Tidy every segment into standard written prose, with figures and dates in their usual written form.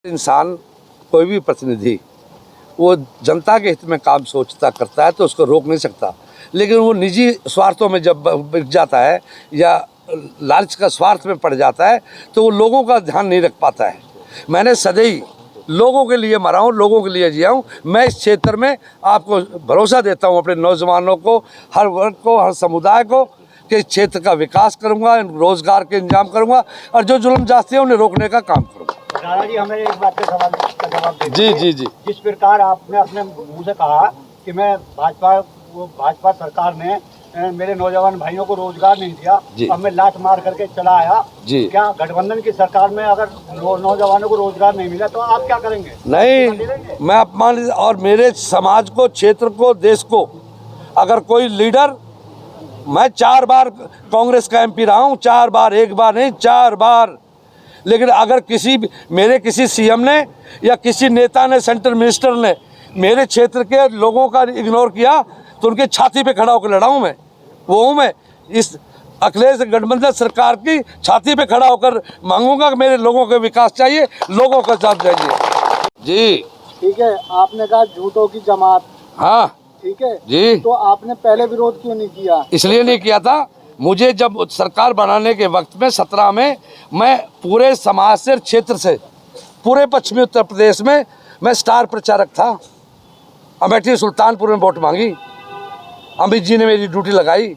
इंसान कोई भी प्रतिनिधि वो जनता के हित में काम सोचता करता है तो उसको रोक नहीं सकता, लेकिन वो निजी स्वार्थों में जब बिक जाता है या लालच का स्वार्थ में पड़ जाता है तो वो लोगों का ध्यान नहीं रख पाता है। मैंने सदैव लोगों के लिए मरा हूँ, लोगों के लिए जिया हूँ। मैं इस क्षेत्र में आपको भरोसा देता हूँ, अपने नौजवानों को, हर वर्ग को, हर समुदाय को, कि इस क्षेत्र का विकास करूँगा, रोजगार के इंतजाम करूँगा और जो जुल्म जाते हैं उन्हें रोकने का काम करूँगा। राणा जी, हमें एक बात का जवाब जी जी जी। जिस प्रकार आपने अपने मुंह से कहा कि मैं भाजपा सरकार ने मेरे नौजवान भाइयों को रोजगार नहीं दिया, अब मैं लात मार करके चला आया जी। क्या गठबंधन की सरकार में अगर नौजवानों को रोजगार नहीं मिला तो आप क्या करेंगे? नहीं, मैं अपमान और मेरे समाज को, क्षेत्र को, देश को, अगर कोई लीडर, मैं 4 बार कांग्रेस का एमपी रहा हूँ, 4 बार, 1 बार नहीं 4 बार, लेकिन अगर किसी सीएम ने या किसी नेता ने, सेंट्रल मिनिस्टर ने मेरे क्षेत्र के लोगों का इग्नोर किया तो उनके छाती पे खड़ा होकर लड़ा हूँ मैं। वो हूँ मैं, इस अखिलेश गठबंधन सरकार की छाती पे खड़ा होकर मांगूंगा कि मेरे लोगों के विकास चाहिए, लोगों का साथ चाहिए। जी ठीक है, आपने कहा झूठों की जमात, हाँ ठीक है जी, तो आपने पहले विरोध क्यों नहीं किया? इसलिए नहीं किया था, मुझे जब सरकार बनाने के वक्त में 17 में मैं पूरे समाज से, क्षेत्र से, पूरे पश्चिमी उत्तर प्रदेश में मैं स्टार प्रचारक था। अमेठी सुल्तानपुर में वोट मांगी, अमित जी ने मेरी ड्यूटी लगाई।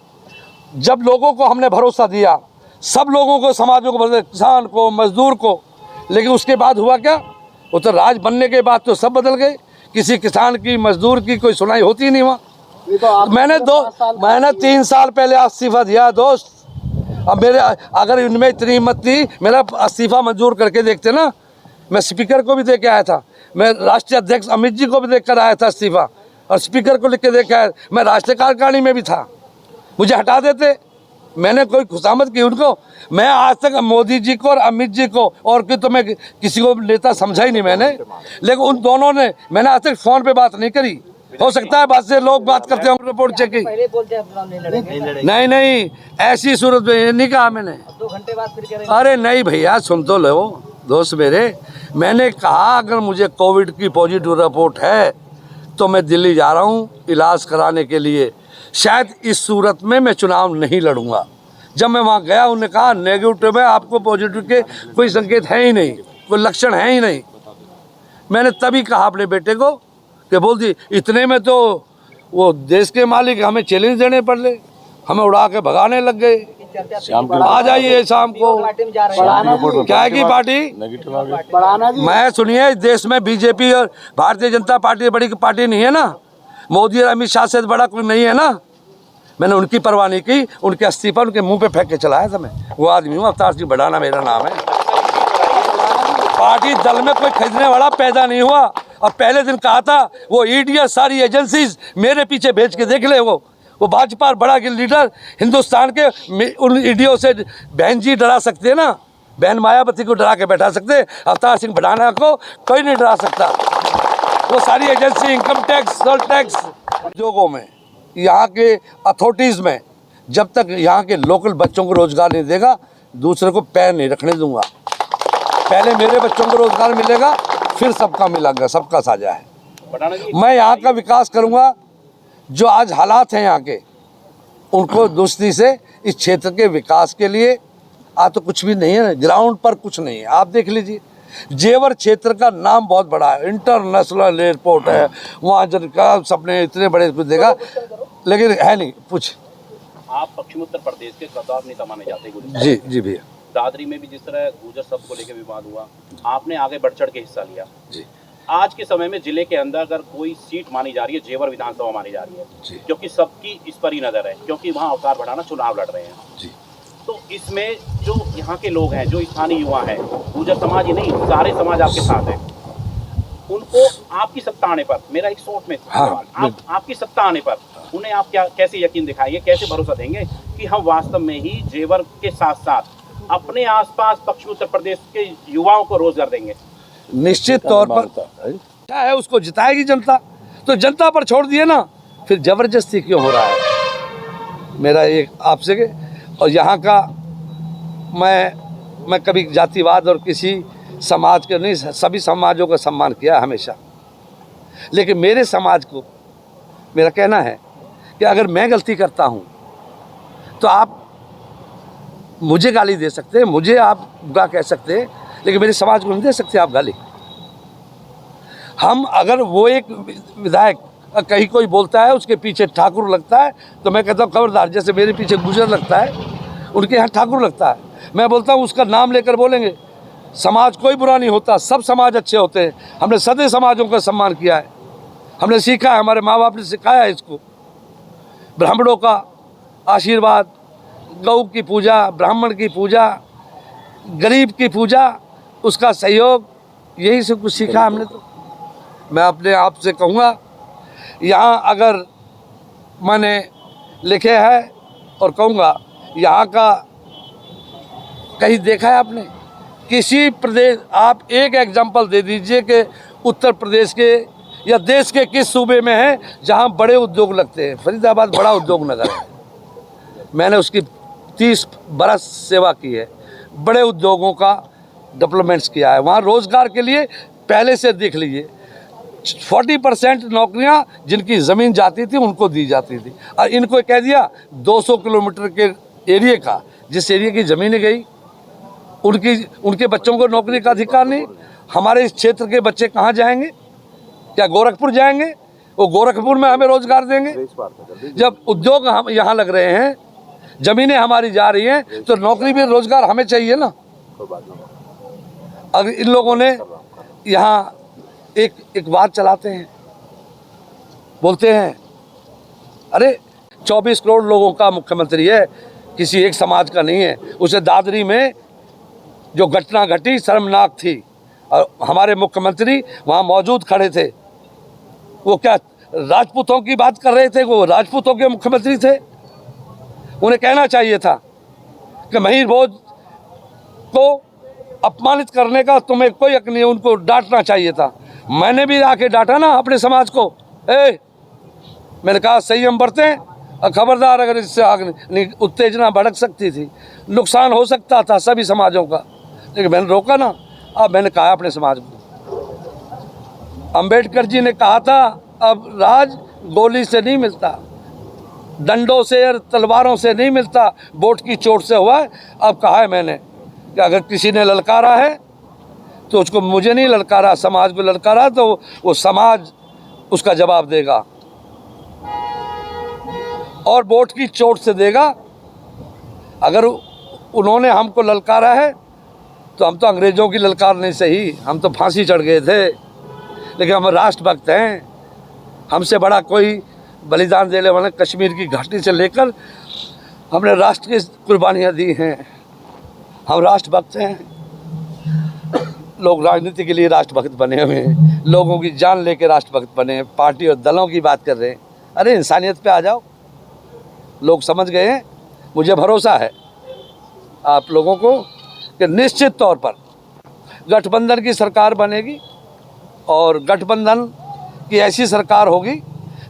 जब लोगों को हमने भरोसा दिया, सब लोगों को, समाजों को, किसान को, मजदूर को, लेकिन उसके बाद हुआ क्या? वो तो राज बनने के बाद तो सब बदल गए। किसी किसान की, मजदूर की कोई सुनाई होती ही नहीं हुआ। तो मैंने 3 साल पहले इस्तीफा दिया दोस्त। अब मेरे अगर इनमें इतनी हिम्मत थी, मेरा इस्तीफा मंजूर करके देखते ना। मैं स्पीकर को भी दे के आया था, मैं राष्ट्रीय अध्यक्ष अमित जी को भी देख कर आया था इस्तीफा, और स्पीकर को लिख के दे के आया। मैं राष्ट्रीय कार्यकारिणी में भी था, मुझे हटा देते। मैंने कोई खुशामद की उनको। मैं आज तक मोदी जी को और अमित जी को और तो मैं किसी को नेता समझा ही नहीं मैंने, लेकिन उन दोनों ने, मैंने आज तक फ़ोन पे बात नहीं करी। हो सकता है बात से लोग बात करते होंगे, रिपोर्ट चेक की। नहीं, ऐसी सूरत में नहीं कहा मैंने। 2 घंटे बाद फिर कह रहे? अरे नहीं भैया, सुन तो लो दोस्त मेरे। मैंने कहा अगर मुझे कोविड की पॉजिटिव रिपोर्ट है तो मैं दिल्ली जा रहा हूँ इलाज कराने के लिए। शायद इस सूरत में मैं चुनाव नहीं लड़ूंगा। जब मैं वहाँ गया, उन्होंने कहा नेगेटिव है, आपको पॉजिटिव के कोई संकेत है ही नहीं, कोई लक्षण है ही नहीं। मैंने तभी कहा अपने बेटे को कि बोल दी, इतने में तो वो देश के मालिक हमें चैलेंज देने पड़े, हमें उड़ा के भगाने लग गए। आ जाइए शाम को। क्या की पार्टी? मैं सुनिए, इस देश में बीजेपी और भारतीय जनता पार्टी बड़ी पार्टी नहीं है ना। मोदी और अमित शाह से बड़ा कोई नहीं है ना। मैंने उनकी परवाह नहीं की, उनके इस्तीफा उनके मुंह पे फेंक के चलाया था। मैं वो आदमी हूँ, अवतार सिंह भड़ाना मेरा नाम है। पार्टी दल में कोई खरीदने वाला पैदा नहीं हुआ। और पहले दिन कहा था, वो ईडी और सारी एजेंसीज मेरे पीछे भेज के देख ले। वो भाजपा बड़ा लीडर हिंदुस्तान के, उन ईडीओ से बहन जी डरा सकते हैं ना, बहन मायावती को डरा के बैठा सकते, अवतार सिंह भड़ाना को कोई नहीं डरा सकता। वो सारी agency, income tax, sale tax, उद्योगों में, यहाँ के अथॉरिटीज़ में, जब तक यहाँ के लोकल बच्चों को रोज़गार नहीं देगा, दूसरे को पैर नहीं रखने दूंगा। पहले मेरे बच्चों को रोज़गार मिलेगा, फिर सबका मिलेगा, सबका साझा है। मैं यहाँ का विकास करूँगा। जो आज हालात हैं यहाँ के, उनको दुरुस्ती से इस क्षेत्र के विकास के लिए, आज तो कुछ भी नहीं है, ग्राउंड पर कुछ नहीं है। आप देख लीजिए, जेवर क्षेत्र का नाम बहुत बड़ा है, इंटरनेशनल एयरपोर्ट है वहाँ, जिनका सपने इतने बड़े कुछ देगा, लेकिन है नहीं कुछ। आप पश्चिम उत्तर प्रदेश के गद्दार नेता माने जाते हैं। जी जी भैया। दादरी में भी जिस तरह गुर्जर शब्द को लेकर विवाद हुआ, आपने आगे बढ़ चढ़ के हिस्सा लिया जी। आज के समय में जिले के अंदर अगर कोई सीट मानी जा रही है, जेवर विधानसभा मानी जा रही है, क्योंकि सबकी इस पर ही नजर है, क्योंकि वहाँ अवतार भड़ाना चुनाव लड़ रहे हैं जी। तो इसमें जो यहाँ के लोग हैं, जो स्थानीय युवा हैं, गुर्जर समाज ही नहीं, सारे समाज आपके साथ है, उनको आपकी सत्ता आने पर, मेरा एक शॉर्ट में सवाल, आपकी सत्ता आने पर उन्हें आप कैसे यकीन दिखाएंगे, कैसे भरोसा देंगे कि हम वास्तव में ही जेवर के साथ साथ अपने आसपास पश्चिमी उत्तर प्रदेश के युवाओं को रोजगार देंगे? निश्चित तौर पर क्या है, उसको जिताएगी जनता, तो जनता पर छोड़ दिए ना, फिर जबरदस्ती क्यों हो रहा है? मेरा एक आपसे, और यहाँ का मैं कभी जातिवाद और किसी समाज के नहीं, सभी समाजों का सम्मान किया हमेशा। लेकिन मेरे समाज को मेरा कहना है कि अगर मैं गलती करता हूँ तो आप मुझे गाली दे सकते हैं, मुझे आप बुरा कह सकते हैं, लेकिन मेरे समाज को नहीं दे सकते आप गाली। हम अगर वो एक विधायक कहीं कोई बोलता है उसके पीछे ठाकुर लगता है तो मैं कहता हूँ खबरदार, जैसे मेरे पीछे गुजर लगता है उनके यहाँ ठाकुर लगता है, मैं बोलता हूँ उसका नाम लेकर बोलेंगे। समाज कोई बुरा नहीं होता, सब समाज अच्छे होते हैं। हमने सदैव समाजों का सम्मान किया है, हमने सीखा है, हमारे माँ बाप ने सिखाया है इसको। ब्राह्मणों का आशीर्वाद, गौ की पूजा, ब्राह्मण की पूजा, गरीब की पूजा, उसका सहयोग, यही सब कुछ सीखा हमने। तो मैं अपने आप से कहूँगा, यहाँ अगर मैंने लिखे है और कहूँगा, यहाँ का कहीं देखा है आपने किसी प्रदेश, आप एक एग्जांपल दे दीजिए कि उत्तर प्रदेश के या देश के किस सूबे में है जहाँ बड़े उद्योग लगते हैं। फरीदाबाद बड़ा उद्योग नगर है, मैंने उसकी 30 बरस सेवा की है, बड़े उद्योगों का डेवलपमेंट्स किया है। वहाँ रोज़गार के लिए पहले से देख लीजिए 40% नौकरियाँ जिनकी ज़मीन जाती थी उनको दी जाती थी, और इनको कह दिया 200 किलोमीटर के एरिया का, जिस एरिया की ज़मीनें गई उनके बच्चों को नौकरी का अधिकार नहीं। हमारे इस क्षेत्र के बच्चे कहाँ जाएंगे? क्या गोरखपुर जाएंगे? वो गोरखपुर में हमें रोज़गार देंगे? जब उद्योग हम यहाँ लग रहे हैं, ज़मीनें हमारी जा रही हैं, तो नौकरी भी रोज़गार हमें चाहिए ना। अगर इन लोगों ने यहाँ एक बात चलाते हैं, बोलते हैं अरे 24 करोड़ लोगों का मुख्यमंत्री है, किसी एक समाज का नहीं है। उसे दादरी में जो घटना घटी शर्मनाक थी, और हमारे मुख्यमंत्री वहाँ मौजूद खड़े थे। वो क्या राजपूतों की बात कर रहे थे? वो राजपूतों के मुख्यमंत्री थे। उन्हें कहना चाहिए था कि महीर भोज को अपमानित करने का तुम्हें कोई हक नहीं है, उनको डांटना चाहिए था। मैंने भी आके डांटा ना अपने समाज को, मैंने कहा संयम बरतें और खबरदार, अगर इससे आग उत्तेजना भड़क सकती थी, नुकसान हो सकता था सभी समाजों का, लेकिन मैंने रोका ना। अब मैंने कहा अपने समाज को, अंबेडकर जी ने कहा था अब राज गोली से नहीं मिलता, डंडों से और तलवारों से नहीं मिलता, वोट की चोट से हुआ है। अब कहा है मैंने कि अगर किसी ने ललकारा है तो उसको, मुझे नहीं ललकारा, समाज को ललकारा, तो वो समाज उसका जवाब देगा और वोट की चोट से देगा। अगर उन्होंने हमको ललकारा है तो हम तो अंग्रेज़ों की ललकार नहीं सही, हम तो फांसी चढ़ गए थे, लेकिन हम राष्ट्रभक्त हैं। हमसे बड़ा कोई बलिदान देने वाले, कश्मीर की घाटी से लेकर हमने राष्ट्र की कुर्बानियाँ दी हैं, हम राष्ट्रभक्त हैं। लोग राजनीति के लिए राष्ट्रभक्त बने हुए हैं, लोगों की जान लेके राष्ट्रभक्त बने हैं, पार्टी और दलों की बात कर रहे हैं। अरे इंसानियत पे आ जाओ। लोग समझ गए हैं, मुझे भरोसा है आप लोगों को कि निश्चित तौर पर गठबंधन की सरकार बनेगी, और गठबंधन की ऐसी सरकार होगी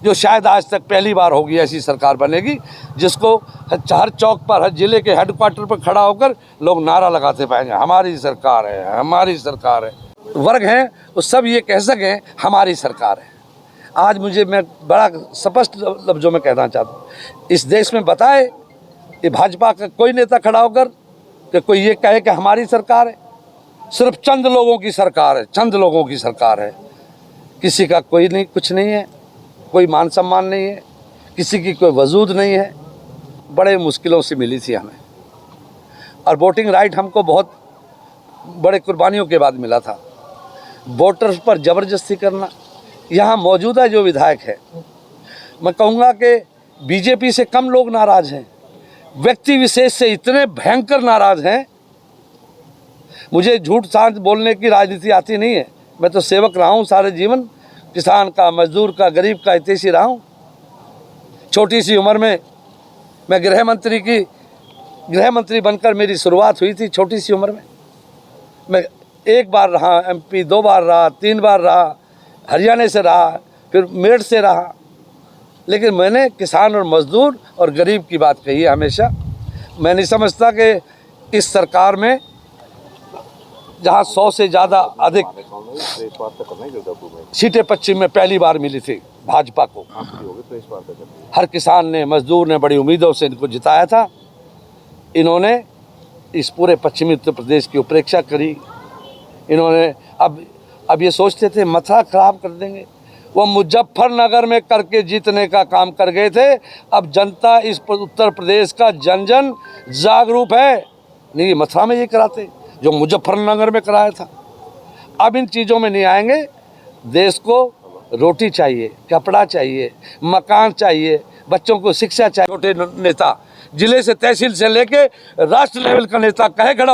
जो शायद आज तक पहली बार होगी। ऐसी सरकार बनेगी जिसको हर चौक पर, हर जिले के हेडक्वार्टर पर खड़ा होकर लोग नारा लगाते पाएंगे, हमारी सरकार है, हमारी सरकार है। वर्ग हैं वो सब ये कह सकें हमारी सरकार है। आज मैं बड़ा स्पष्ट लफ्ज़ों में कहना चाहता हूँ, इस देश में बताए कि भाजपा का कोई नेता खड़ा होकर कि कोई ये कहे कि हमारी सरकार है। सिर्फ चंद लोगों की सरकार है, चंद लोगों की सरकार है। किसी का कोई नहीं, कुछ नहीं है, कोई मान सम्मान नहीं है, किसी की कोई वजूद नहीं है। बड़े मुश्किलों से मिली थी हमें, और वोटिंग राइट हमको बहुत बड़े कुर्बानियों के बाद मिला था। वोटर्स पर ज़बरदस्ती करना, यहाँ मौजूदा जो विधायक है, मैं कहूँगा कि बीजेपी से कम लोग नाराज़ हैं, व्यक्ति विशेष से इतने भयंकर नाराज़ हैं। मुझे झूठ साँच बोलने की राजनीति आती नहीं है, मैं तो सेवक रहा हूँ सारे जीवन, किसान का, मजदूर का, गरीब का हितैषी रहा हूँ। छोटी सी उम्र में मैं गृह मंत्री बनकर मेरी शुरुआत हुई थी। छोटी सी उम्र में मैं 1 बार रहा MP, 2 बार रहा, 3 बार रहा, हरियाणा से रहा, फिर मेरठ से रहा, लेकिन मैंने किसान और मजदूर और गरीब की बात कही है हमेशा। मैं नहीं समझता कि इस सरकार में जहाँ 100 से ज़्यादा अधिक सीटें पश्चिम में पहली बार मिली थी भाजपा को। हर किसान ने, मजदूर ने बड़ी उम्मीदों से इनको जिताया था। इन्होंने इस पूरे पश्चिमी उत्तर प्रदेश की उपेक्षा करी। इन्होंने अब ये सोचते थे मथुरा खराब कर देंगे, वो मुजफ्फरनगर में करके जीतने का काम कर गए थे। अब जनता इस उत्तर प्रदेश का जन जन जागरूक है। नहीं, मथुरा में ये कराते जो मुजफ्फरनगर में कराया था। अब इन चीज़ों में नहीं आएंगे। देश को रोटी चाहिए, कपड़ा चाहिए, मकान चाहिए, बच्चों को शिक्षा चाहिए। छोटे नेता जिले से, तहसील से लेके राष्ट्र लेवल का नेता कहे खड़ा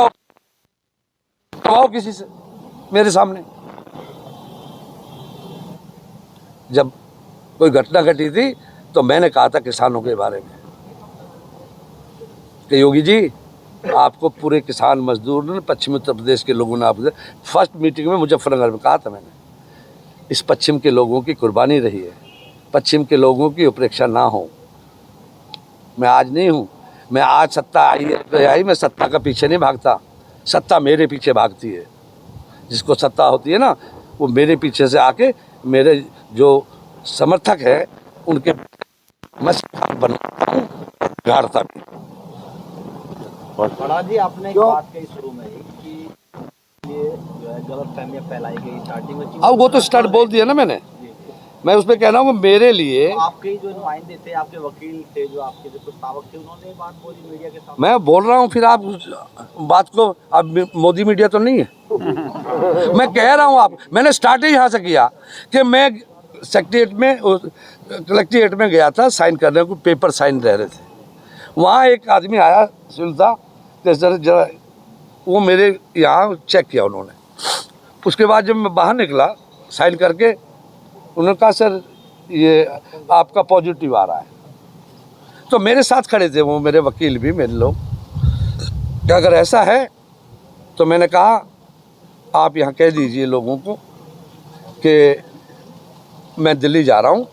हो किसी से मेरे सामने। जब कोई घटना घटी थी तो मैंने कहा था किसानों के बारे में कि योगी जी, आपको पूरे किसान मजदूर ने, पश्चिमी उत्तर प्रदेश के लोगों ने, आपसे फर्स्ट मीटिंग में मुजफ्फरनगर में कहा था मैंने, इस पश्चिम के लोगों की कुर्बानी रही है, पश्चिम के लोगों की उपेक्षा ना हो। मैं आज नहीं हूँ, मैं आज सत्ता आई, मैं सत्ता का पीछे नहीं भागता, सत्ता मेरे पीछे भागती है। जिसको सत्ता होती है ना, वो मेरे पीछे से आके मेरे जो समर्थक है उनके मैं बनाता हूँ, गाड़ता भी। बड़ा जी, आपने एक बात कही शुरू में ही कि ये जो है गलतफहमियां फैलाई गई स्टार्टिंग में। अब वो तो स्टार्ट बोल दिया ना मैंने, मैं उसमें कह रहा हूँ मेरे लिए। तो आपके जो नुमाइंदे थे, आपके वकील थे, जो आपके जो प्रस्तावक थे, उन्होंने बात बोली मीडिया के सामने। मैं बोल रहा हूँ, फिर आप उस बात को, अब मोदी मीडिया तो नहीं है मैं कह रहा हूँ आप, मैंने स्टार्ट ही यहाँ से किया कि मैं सेक्रेटरीट में, कलेक्ट्रेट में गया था साइन करने को, पेपर साइन रह रहे थे। वहाँ एक आदमी आया, सुनता जरा, वो मेरे यहाँ चेक किया उन्होंने। उसके बाद जब मैं बाहर निकला साइन करके, उन्होंने कहा सर ये आपका पॉजिटिव आ रहा है। तो मेरे साथ खड़े थे वो मेरे वकील भी, मेरे लोग, कि अगर ऐसा है तो मैंने कहा आप यहाँ कह दीजिए लोगों को कि मैं दिल्ली जा रहा हूँ।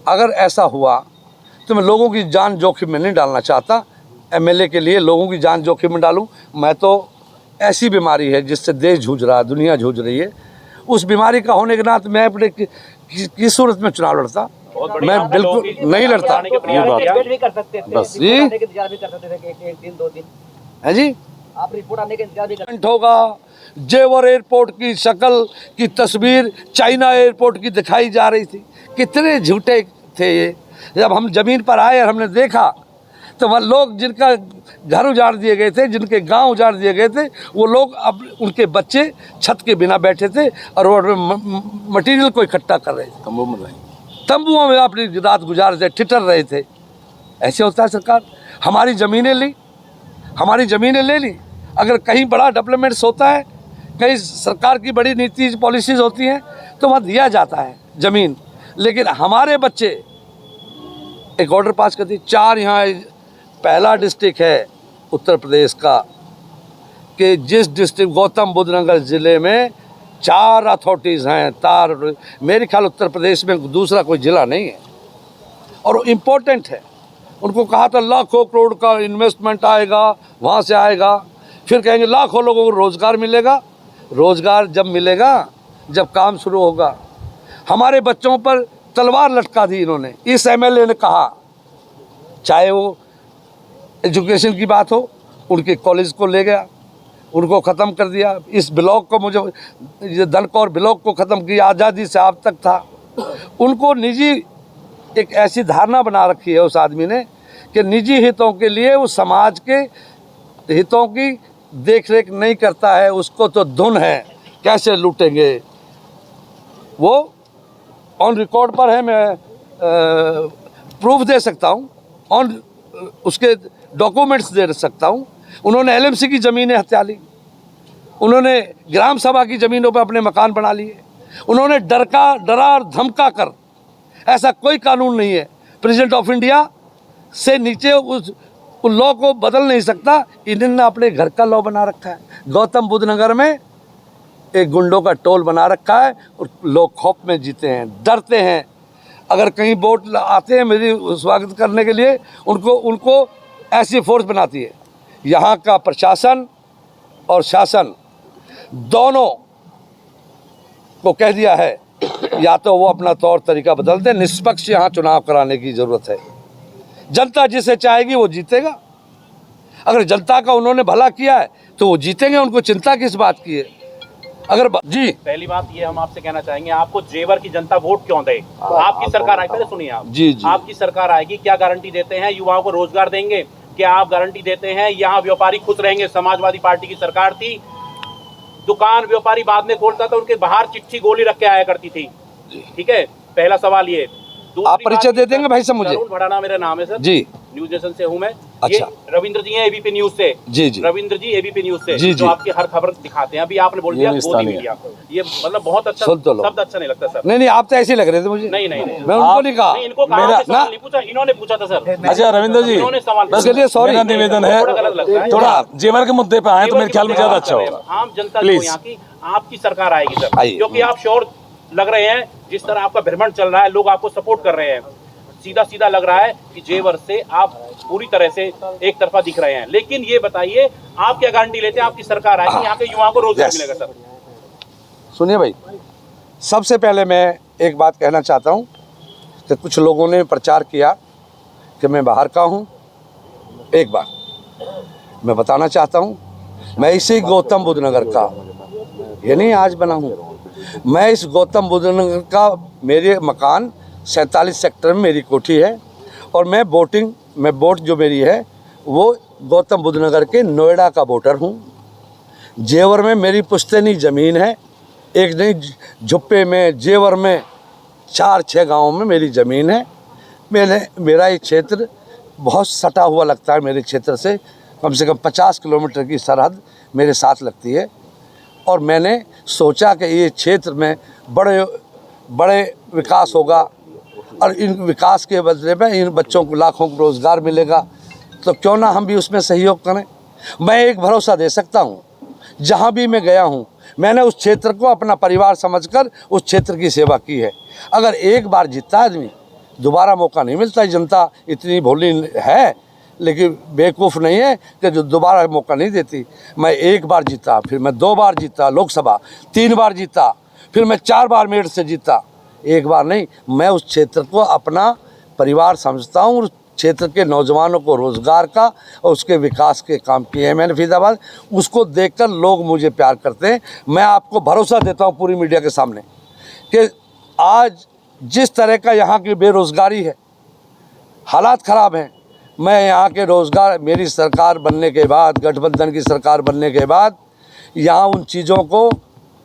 अगर ऐसा हुआ तो मैं लोगों की जान जोखिम में नहीं डालना चाहता। एमएलए के लिए लोगों की जान जोखिम में डालूं? मैं तो, ऐसी बीमारी है जिससे देश जूझ रहा है, दुनिया जूझ रही है, उस बीमारी का होने के नाते मैं अपने किस सूरत में चुनाव लड़ता? मैं बिल्कुल नहीं लड़ता। ये बात भी कर सकते थे, बस जी, इंतजार भी कर सकते थे कि एक दिन 2 दिन है जी, आप रिपोर्ट आने का इंतजार भी कर होगा। जेवर एयरपोर्ट की शक्ल की तस्वीर चाइना एयरपोर्ट की दिखाई जा रही थी। कितने झूठे थे ये। जब हम ज़मीन पर आए और हमने देखा तो वह लोग जिनका घर उजाड़ दिए गए थे, जिनके गांव उजाड़ दिए गए थे, वो लोग अब उनके बच्चे छत के बिना बैठे थे और रोड में मटेरियल को इकट्ठा कर रहे थे, तंबुओं में अपनी रात गुजार रहे थे, ठिठर रहे थे। ऐसे होता है सरकार। हमारी ज़मीनें ली, हमारी ज़मीनें ले ली। अगर कहीं बड़ा डेवलपमेंट्स होता है, कहीं सरकार की बड़ी नीति पॉलिसीज़ होती हैं, तो वहाँ दिया जाता है ज़मीन। लेकिन हमारे बच्चे एक ऑर्डर पास करती। 4 यहाँ पहला डिस्ट्रिक्ट है उत्तर प्रदेश का कि जिस डिस्ट्रिक्ट गौतम बुद्ध नगर ज़िले में 4 अथॉरिटीज़ हैं। मेरे ख्याल उत्तर प्रदेश में दूसरा कोई ज़िला नहीं है और इम्पोर्टेंट है। उनको कहा था लाखों करोड़ का इन्वेस्टमेंट आएगा, वहाँ से आएगा। फिर कहेंगे लाखों लोगों को रोज़गार मिलेगा। रोज़गार जब मिलेगा जब काम शुरू होगा। हमारे बच्चों पर तलवार लटका दी इन्होंने। इस एमएलए ने कहा, चाहे वो एजुकेशन की बात हो, उनके कॉलेज को ले गया, उनको ख़त्म कर दिया। इस ब्लॉक को, मुझे ये धनकौर ब्लॉक को ख़त्म किया, आज़ादी से अब तक था। उनको निजी एक ऐसी धारणा बना रखी है उस आदमी ने कि निजी हितों के लिए वो समाज के हितों की देखरेख नहीं करता है। उसको तो धुन है कैसे लूटेंगे। वो ऑन रिकॉर्ड पर है, मैं प्रूफ दे सकता हूँ, ऑन उसके डॉक्यूमेंट्स दे सकता हूँ। उन्होंने एलएमसी की ज़मीनें हत्या ली, उन्होंने ग्राम सभा की ज़मीनों पर अपने मकान बना लिए, उन्होंने डरा और धमका कर, ऐसा कोई कानून नहीं है प्रेसिडेंट ऑफ इंडिया से नीचे उस लॉ को बदल नहीं सकता। इन्होंने अपने घर का लॉ बना रखा है। गौतम बुद्ध नगर में एक गुंडों का टोल बना रखा है और लोग खौफ में जीते हैं, डरते हैं। अगर कहीं बोट आते हैं मेरी स्वागत करने के लिए, उनको ऐसी फोर्स बनाती है। यहाँ का प्रशासन और शासन दोनों को कह दिया है या तो वो अपना तौर तरीका बदल दे, निष्पक्ष यहाँ चुनाव कराने की ज़रूरत है। जनता जिसे चाहेगी वो जीतेगा। अगर जनता का उन्होंने भला किया है तो वो जीतेंगे, उनको चिंता किस बात की है। अगर जी पहली बात ये हम आपसे कहना चाहेंगे, आपको जेवर की जनता वोट क्यों दे? आपकी सरकार आएगी, पहले सुनिए आप। जी जी आपकी सरकार आएगी, क्या गारंटी देते हैं? युवाओं को रोजगार देंगे? क्या आप गारंटी देते हैं यहाँ व्यापारी खुश रहेंगे? समाजवादी पार्टी की सरकार थी, दुकान व्यापारी बाद में खोलता था, उनके बाहर चिट्ठी गोली रख के आया करती थी। ठीक है, पहला सवाल ये। आप परिचय दे देंगे भाई साहब मुझे? तरुण भड़ाना मेरा नाम है सर जी, न्यूज नेशन से हूँ मैं। अच्छा। ये रविंद्र जी हैं एबीपी न्यूज से। जी जी रविंद्र जी एबीपी न्यूज से जी, जो जी। आपकी हर खबर दिखाते हैं। अभी आपने बोल दिया गोदी मीडिया, ये मतलब बहुत अच्छा सुन तो लो। शब्द अच्छा नहीं लगता सर। नहीं आप तो ऐसे ही लग रहे थे मुझे। नहीं मैं उनको नहीं कहा। नहीं, इनको कहा मेरा- आपने सवाल नहीं पूछा, इन्होंने पूछा था सर। अच्छा रविंद्र जी, इन्होंने सवाल बस इसके लिए सॉरी। मेरा निवेदन है, थोड़ा गलत लगता है। थोड़ा जेवर के मुद्दे पे आए तो मेरे ख्याल में ज्यादा अच्छा होगा। आम जनता जो Please। यहाँ की, आपकी सरकार आएगी सर, आइए। क्योंकि आप श्योर लग रहे हैं। जिस तरह आपका भ्रमण चल रहा है, लोग आपको सपोर्ट कर रहे हैं, सीधा सीधा लग रहा है कि जेवर से आप पूरी तरह से एक तरफा दिख रहे हैं। लेकिन ये बताइए, आप क्या गारंटी लेते हैं आपकी सरकार आएगी, यहाँ के युवाओं को रोजगार Yes। मिलेगा सर? सुनिए भाई, सबसे पहले मैं एक बात कहना चाहता हूँ कि कुछ लोगों ने प्रचार किया कि मैं बाहर का हूँ। एक बात मैं बताना चाहता हूँ, मैं इसी गौतम बुद्ध नगर का, ये नहीं आज बना हूँ, मैं इस गौतम बुद्ध नगर का, मेरे मकान 47 सेक्टर में मेरी कोठी है और मैं वोट जो मेरी है वो गौतम बुद्ध नगर के नोएडा का वोटर हूँ। जेवर में मेरी पुश्तैनी ज़मीन है, एक नहीं झुप्पे में, जेवर में 4-6 गाँव में मेरी ज़मीन है। मेरा ये क्षेत्र बहुत सटा हुआ लगता है, मेरे क्षेत्र से कम 50 किलोमीटर की सरहद मेरे साथ लगती है। और मैंने सोचा कि ये क्षेत्र में बड़े विकास होगा और इन विकास के बदले में इन बच्चों को लाखों को रोज़गार मिलेगा, तो क्यों ना हम भी उसमें सहयोग करें। मैं एक भरोसा दे सकता हूँ, जहाँ भी मैं गया हूँ मैंने उस क्षेत्र को अपना परिवार समझकर उस क्षेत्र की सेवा की है। अगर एक बार जीतता आदमी, दोबारा मौका नहीं मिलता। जनता इतनी भोली है लेकिन बेवकूफ़ नहीं है कि जो दोबारा मौका नहीं देती। मैं एक बार जीता, फिर मैं 2 बार जीता लोकसभा, 3 बार जीता, फिर मैं 4 बार मेरठ से जीता। एक बार नहीं, मैं उस क्षेत्र को अपना परिवार समझता हूँ। उस क्षेत्र के नौजवानों को रोज़गार का और उसके विकास के काम किए हैं मैंने फरीदाबाद। उसको देखकर लोग मुझे प्यार करते हैं। मैं आपको भरोसा देता हूँ पूरी मीडिया के सामने कि आज जिस तरह का यहाँ की बेरोज़गारी है, हालात ख़राब हैं, मैं यहाँ के रोज़गार, मेरी सरकार बनने के बाद, गठबंधन की सरकार बनने के बाद यहाँ उन चीज़ों को